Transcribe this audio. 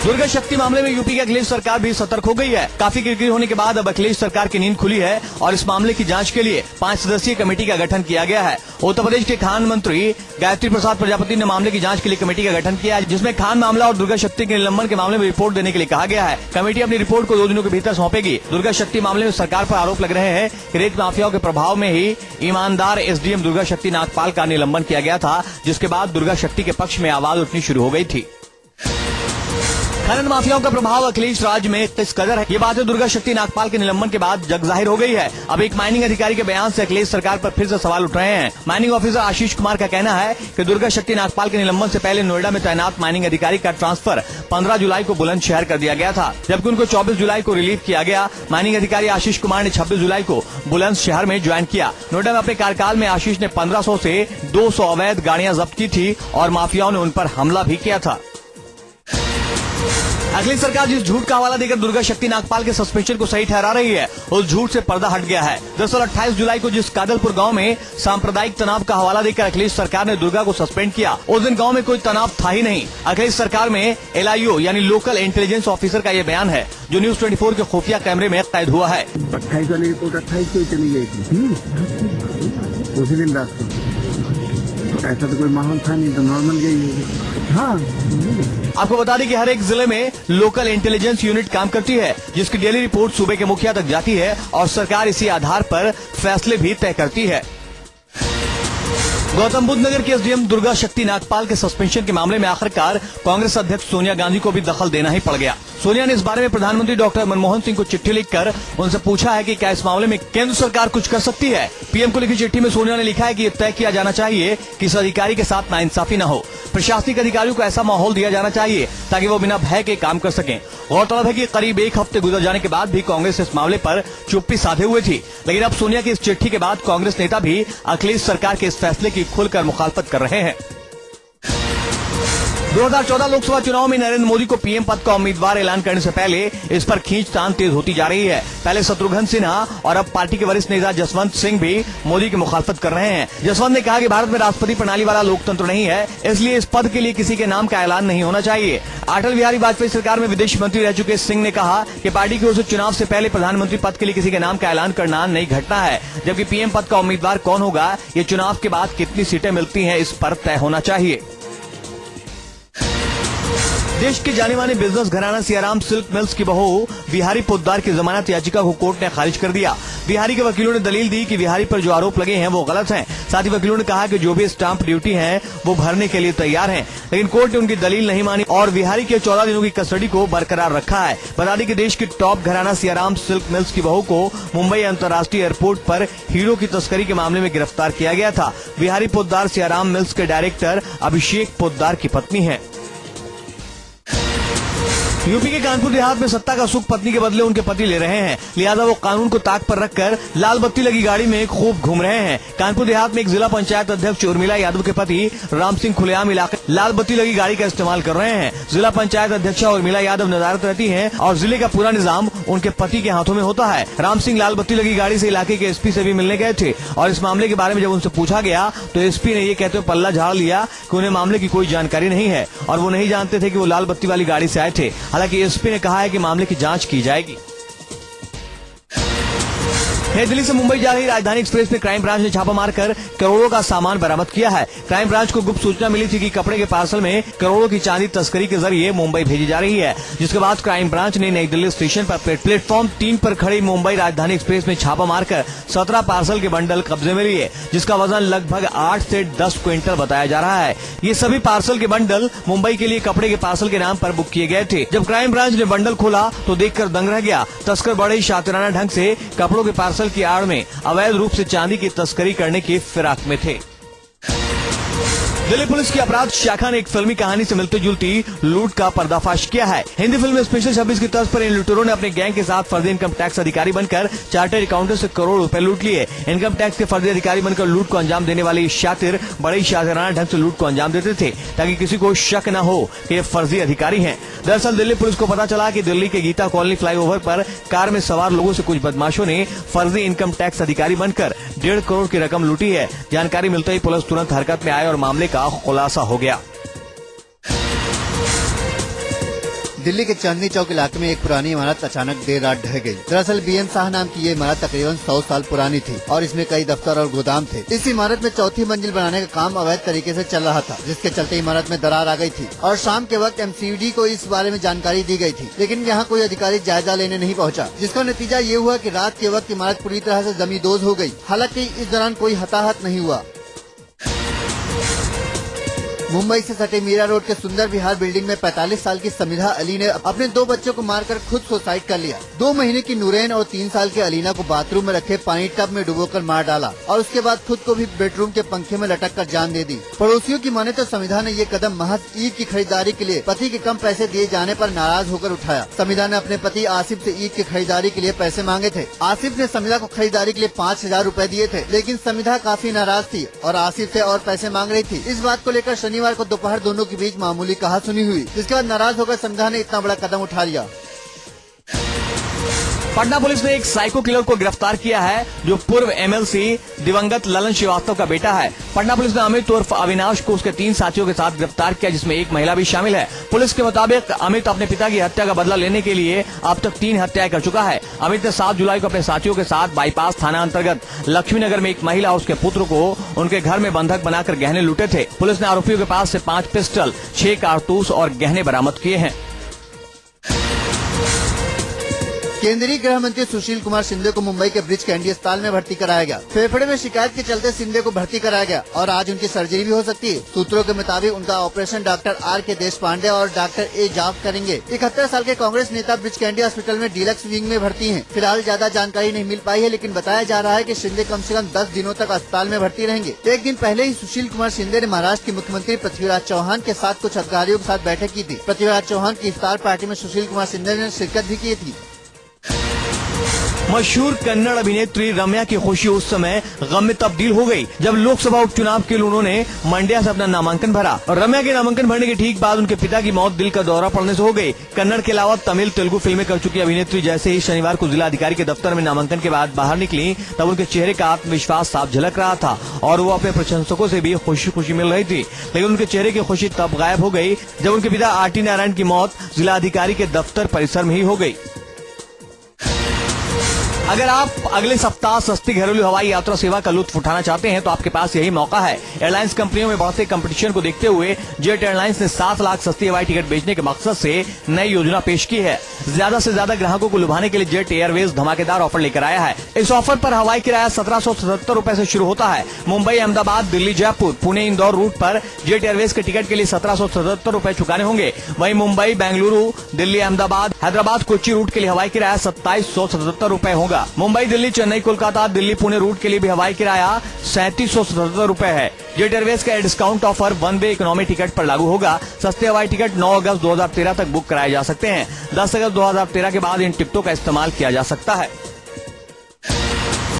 दुर्गा शक्ति मामले में यूपी की अखिलेश सरकार भी सतर्क हो गई है। काफी किरकिरी होने के बाद अब अखिलेश सरकार की नींद खुली है और इस मामले की जांच के लिए 5 सदस्यीय कमेटी का गठन किया गया है। उत्तर प्रदेश के खान मंत्री गायत्री प्रसाद प्रजापति ने मामले की जांच के लिए कमेटी का गठन किया है, जिसमें खान मामला और दुर्गा शक्ति के निलंबन के मामले में रिपोर्ट देने के लिए कहा गया है। कमेटी अपनी रिपोर्ट को 2 दिनों के भीतर सौंपेगी। दुर्गा शक्ति मामले में सरकार पर आरोप लग रहे हैं कि रेत माफियाओं के प्रभाव में ही ईमानदार एसडीएम दुर्गा शक्ति नागपाल का निलंबन किया गया था, जिसके बाद दुर्गा शक्ति के पक्ष में आवाज उठनी शुरू हो गई थी। खनन माफियाओं का प्रभाव अखिलेश राज में किस कदर है, ये बात दुर्गा शक्ति नागपाल के निलंबन के बाद जग जाहिर हो गई है। अब एक माइनिंग अधिकारी के बयान से अखिलेश सरकार पर फिर से सवाल उठ रहे हैं। माइनिंग ऑफिसर आशीष कुमार का कहना है कि दुर्गा शक्ति नागपाल के निलंबन से पहले नोएडा में तैनात माइनिंग अधिकारी का ट्रांसफर 15 जुलाई को बुलंदशहर कर दिया गया था, जबकि उनको 24 जुलाई को रिलीव किया गया। माइनिंग अधिकारी आशीष कुमार ने 26 जुलाई को बुलंदशहर में ज्वाइन किया। नोएडा में अपने कार्यकाल में आशीष ने 1500 से 200 अवैध गाड़ियां जब्त की थी और माफियाओं ने उन पर हमला भी किया था। अखिलेश सरकार जिस झूठ का हवाला देकर दुर्गा शक्ति नागपाल के सस्पेंशन को सही ठहरा रही है, उस झूठ से पर्दा हट गया है। दरअसल 28 जुलाई को जिस कादलपुर गांव में सांप्रदायिक तनाव का हवाला देकर अखिलेश सरकार ने दुर्गा को सस्पेंड किया, उस दिन गांव में कोई तनाव था ही नहीं। अखिलेश सरकार में LIO यानी लोकल इंटेलिजेंस ऑफिसर का ये बयान है, जो न्यूज 24 के खुफिया कैमरे में कैद हुआ है। 28 वाली रिपोर्ट 28 को चली गई थी उसी दिन रात को। ऐसा तो कोई माहौल था नहीं, तो नॉर्मल गई। हाँ, आपको बता दें कि हर एक जिले में लोकल इंटेलिजेंस यूनिट काम करती है, जिसकी डेली रिपोर्ट सूबे के मुखिया तक जाती है और सरकार इसी आधार पर फैसले भी तय करती है। गौतम बुद्ध नगर के एसडीएम दुर्गा शक्ति नागपाल के सस्पेंशन के मामले में आखिरकार कांग्रेस अध्यक्ष सोनिया गांधी को भी दखल देना ही पड़ गया। सोनिया ने इस बारे में प्रधानमंत्री डॉक्टर मनमोहन सिंह को चिट्ठी लिखकर उनसे पूछा है कि क्या इस मामले में केंद्र सरकार कुछ कर सकती है। पीएम को लिखी चिट्ठी में सोनिया ने लिखा है कि यह तय किया जाना चाहिए कि इस अधिकारी के साथ नाइंसाफी न हो। प्रशासनिक अधिकारियों को ऐसा माहौल दिया जाना चाहिए ताकि वो बिना भय के काम कर सकें। गौरतलब है कि करीब 1 हफ्ते गुजर जाने के बाद भी कांग्रेस इस मामले पर चुप्पी साधे हुए थी, लेकिन अब सोनिया की इस चिट्ठी के बाद कांग्रेस नेता भी अखिलेश सरकार के इस फैसले की खुलकर मुखालफत कर रहे हैं। 2014 लोकसभा चुनाव में नरेंद्र मोदी को पीएम पद का उम्मीदवार ऐलान करने से पहले इस पर खींचतान तेज होती जा रही है। पहले शत्रुघ्न सिन्हा और अब पार्टी के वरिष्ठ नेता जसवंत सिंह भी मोदी की मुखालफत कर रहे हैं। जसवंत ने कहा कि भारत में राष्ट्रपति प्रणाली वाला लोकतंत्र नहीं है, इसलिए इस पद के लिए किसी के नाम का ऐलान नहीं होना चाहिए। अटल बिहारी वाजपेयी सरकार में विदेश मंत्री रह चुके सिंह ने कहा कि पार्टी की ओर से चुनाव से पहले प्रधानमंत्री पद के लिए किसी के नाम का ऐलान करना नई घटना है, जबकि पीएम पद का उम्मीदवार कौन होगा, ये चुनाव के बाद कितनी सीटें मिलती हैं, इस पर तय होना चाहिए। देश के जाने माने बिजनेस घराना सियाराम सिल्क मिल्स की बहू बिहारी पोद्दार की जमानत याचिका को कोर्ट ने खारिज कर दिया। बिहारी के वकीलों ने दलील दी कि बिहारी पर जो आरोप लगे हैं वो गलत हैं। साथ ही वकीलों ने कहा कि जो भी स्टाम्प ड्यूटी है वो भरने के लिए तैयार हैं, लेकिन कोर्ट ने उनकी दलील नहीं मानी और बिहारी के 14 दिनों की कस्टडी को बरकरार रखा है। बता दें कि देश की टॉप घराना सियाराम सिल्क मिल्स की बहू को मुंबई अंतर्राष्ट्रीय एयरपोर्ट पर हीरो की तस्करी के मामले में गिरफ्तार किया गया था। बिहारी पोद्दार सियाराम मिल्स के डायरेक्टर अभिषेक पोद्दार की पत्नी है। यूपी के कानपुर देहात में सत्ता का सुख पत्नी के बदले उनके पति ले रहे हैं, लिहाजा वो कानून को ताक पर रखकर लाल बत्ती लगी गाड़ी में खूब घूम रहे हैं। कानपुर देहात में एक जिला पंचायत अध्यक्ष उर्मिला यादव के पति राम सिंह खुलेआम इलाके लाल बत्ती लगी गाड़ी का इस्तेमाल कर रहे हैं। जिला पंचायत अध्यक्षा उर्मिला यादव नदारत रहती हैं और जिले का पूरा निजाम उनके पति के हाथों में होता है। राम सिंह लाल बत्ती लगी गाड़ी से इलाके के एसपी से भी मिलने गए थे और इस मामले के बारे में जब उनसे पूछा गया तो एसपी ने ये कहते हुए पल्ला झाड़ लिया कि उन्हें मामले की कोई जानकारी नहीं है और वो नहीं जानते थे कि वो लाल बत्ती वाली गाड़ी से आए थे। हालांकि एसपी ने कहा है कि मामले की जांच की जाएगी। नई दिल्ली से मुंबई जा रही राजधानी एक्सप्रेस में क्राइम ब्रांच ने छापा मारकर करोड़ों का सामान बरामद किया है। क्राइम ब्रांच को गुप्त सूचना मिली थी कि कपड़े के पार्सल में करोड़ों की चांदी तस्करी के जरिए मुंबई भेजी जा रही है, जिसके बाद क्राइम ब्रांच ने नई दिल्ली स्टेशन पर प्लेटफॉर्म 3 पर खड़ी मुंबई राजधानी एक्सप्रेस में छापा मारकर 17 पार्सल के बंडल कब्जे में लिए, जिसका वजन लगभग 8 से 10 क्विंटल बताया जा रहा है। ये सभी पार्सल के बंडल मुंबई के लिए कपड़े के पार्सल के नाम पर बुक किए गए थे। जब क्राइम ब्रांच ने बंडल खोला तो देखकर दंग रह गया। तस्कर बड़े ही शातिराना ढंग से कपड़ों के पार्सल की आड़ में अवैध रूप से चांदी की तस्करी करने की फिराक में थे। दिल्ली पुलिस की अपराध शाखा ने एक फिल्मी कहानी से मिलती जुलती लूट का पर्दाफाश किया है। हिंदी फिल्म स्पेशल 26 की तर्ज पर इन लुटेरों ने अपने गैंग के साथ फर्जी इनकम टैक्स अधिकारी बनकर चार्टर्ड अकाउंटेंट से करोड़ रुपए लूट लिए। इनकम टैक्स के फर्जी अधिकारी बनकर लूट को अंजाम देने वाले शातिर बड़े ही शातिराना ढंग से लूट को अंजाम देते थे ताकि किसी को शक न हो कि ये फर्जी अधिकारी हैं। दरअसल दिल्ली पुलिस को पता चला कि दिल्ली के गीता कॉलोनी फ्लाईओवर पर कार में सवार लोगों से कुछ बदमाशों ने फर्जी इनकम टैक्स अधिकारी बनकर 1.5 करोड़ की रकम लूटी है। जानकारी मिलते ही पुलिस तुरंत हरकत में आई और मामले का खुलासा हो गया। दिल्ली के चांदनी चौक इलाके में एक पुरानी इमारत अचानक देर रात ढह गई। दरअसल BM शाह नाम की ये इमारत तकरीबन 100 साल पुरानी थी और इसमें कई दफ्तर और गोदाम थे। इस इमारत में चौथी मंजिल बनाने का काम अवैध तरीके से चल रहा था, जिसके चलते इमारत में दरार आ गई थी और शाम के वक्त MCD को इस बारे में जानकारी दी गई थी, लेकिन यहाँ कोई अधिकारी जायजा लेने नहीं पहुँचा, जिसका नतीजा ये हुआ कि रात के वक्त इमारत पूरी तरह से जमींदोज हो गई। हालांकि इस दौरान कोई हताहत नहीं हुआ। मुंबई से सटे मीरा रोड के सुंदर विहार बिल्डिंग में 45 साल की समिधा अली ने अपने 2 बच्चों को मारकर खुद सुसाइड कर लिया। 2 महीने की नूरैन और 3 साल की अलीना को बाथरूम में रखे पानी टब में डुबोकर मार डाला और उसके बाद खुद को भी बेडरूम के पंखे में लटक कर जान दे दी। पड़ोसियों की माने तो समिधा ने ये कदम महज ईद की खरीदारी के लिए पति के कम पैसे दिए जाने पर नाराज होकर उठाया। समिधा ने अपने पति आसिफ से ईद की खरीदारी के लिए पैसे मांगे थे। आसिफ ने समिधा को खरीदारी के लिए 5000 रूपए दिए थे, लेकिन समिधा काफी नाराज थी और आसिफ से और पैसे मांग रही थी। इस बात को लेकर शनिवार को दोपहर दोनों के बीच मामूली कहासुनी हुई, जिसके बाद नाराज होकर समिधा ने इतना बड़ा कदम उठा लिया। पटना पुलिस ने एक साइको किलर को गिरफ्तार किया है, जो पूर्व MLC दिवंगत ललन श्रीवास्तव का बेटा है। पटना पुलिस ने अमित उर्फ अविनाश को उसके 3 साथियों के साथ गिरफ्तार किया, जिसमें एक महिला भी शामिल है। पुलिस के मुताबिक अमित अपने पिता की हत्या का बदला लेने के लिए अब तक 3 हत्याएं कर चुका है। अमित ने 7 जुलाई को अपने साथियों के साथ बाईपास थाना अंतर्गत लक्ष्मीनगर में एक महिला और उसके पुत्र को उनके घर में बंधक बनाकर गहने लूटे थे। पुलिस ने आरोपियों के पास से 5 पिस्टल, 6 कारतूस और गहने बरामद किए हैं। केंद्रीय गृह मंत्री सुशील कुमार शिंदे को मुंबई के ब्रिज कैंडी अस्पताल में भर्ती कराया गया। फेफड़े में शिकायत के चलते शिंदे को भर्ती कराया गया और आज उनकी सर्जरी भी हो सकती है। सूत्रों के मुताबिक उनका ऑपरेशन डॉक्टर R.K. देशपांडे और डॉक्टर A. जाफ करेंगे। 71 साल के कांग्रेस नेता ब्रिज कैंडी अस्पताल में डीलक्स विंग में भर्ती हैं। फिलहाल ज्यादा जानकारी नहीं मिल पाई है, लेकिन बताया जा रहा है कि शिंदे कम से कम 10 दिनों तक अस्पताल में भर्ती रहेंगे। एक दिन पहले ही सुशील कुमार शिंदे ने महाराष्ट्र के मुख्यमंत्री पृथ्वीराज चौहान के साथ कुछ अधिकारियों के साथ बैठक की थी। पृथ्वीराज चौहान की इफ्तार पार्टी में सुशील कुमार शिंदे ने शिरकत भी की थी। मशहूर कन्नड़ अभिनेत्री रम्या की खुशी उस समय गम में तब्दील हो गई जब लोकसभा उपचुनाव के लिए उन्होंने मंड्या से अपना नामांकन भरा। और रम्या के नामांकन भरने के ठीक बाद उनके पिता की मौत दिल का दौरा पड़ने से हो गई। कन्नड़ के अलावा तमिल, तेलुगु फिल्में कर चुकी अभिनेत्री जैसे ही शनिवार को जिला अधिकारी के दफ्तर में नामांकन के बाद बाहर निकली, तब उनके चेहरे का आत्मविश्वास साफ झलक रहा था और वो अपने प्रशंसकों से भी खुशी खुशी मिल रही थी। लेकिन उनके चेहरे की खुशी तब गायब हो गई जब उनके पिता R.T. नारायण की मौत जिला अधिकारी के दफ्तर परिसर में ही हो गई। अगर आप अगले सप्ताह सस्ती घरेलू हवाई यात्रा सेवा का लुत्फ उठाना चाहते हैं तो आपके पास यही मौका है। एयरलाइंस कंपनियों में बढ़ते कंपटीशन को देखते हुए जेट एयरलाइंस ने 7 लाख सस्ती हवाई टिकट बेचने के मकसद से नई योजना पेश की है। ज्यादा से ज्यादा ग्राहकों को लुभाने के लिए जेट एयरवेज धमाकेदार ऑफर लेकर आया है। इस ऑफर पर हवाई किराया 1777 रूपए से शुरू होता है। मुंबई, अहमदाबाद, दिल्ली, जयपुर, पुणे, इंदौर रूट पर जेट एयरवेज के टिकट के लिए 1777 रूपए चुकाने होंगे। वहीं मुंबई, बेंगलुरु, दिल्ली, अहमदाबाद, हैदराबाद, कोच्चि रूट के लिए हवाई किराया 2777 रूपए होगा। मुंबई, दिल्ली, चेन्नई, कोलकाता, दिल्ली, पुणे रूट के लिए भी हवाई किराया 3777 रूपए है। जेट एयरवेज का discount offer one way economy ticket पर लागू होगा। सस्ते हवाई टिकट 9 अगस्त 2013 तक बुक कराए जा सकते हैं। 10 अगस्त 2013 के बाद इन टिकटों का इस्तेमाल किया जा सकता है।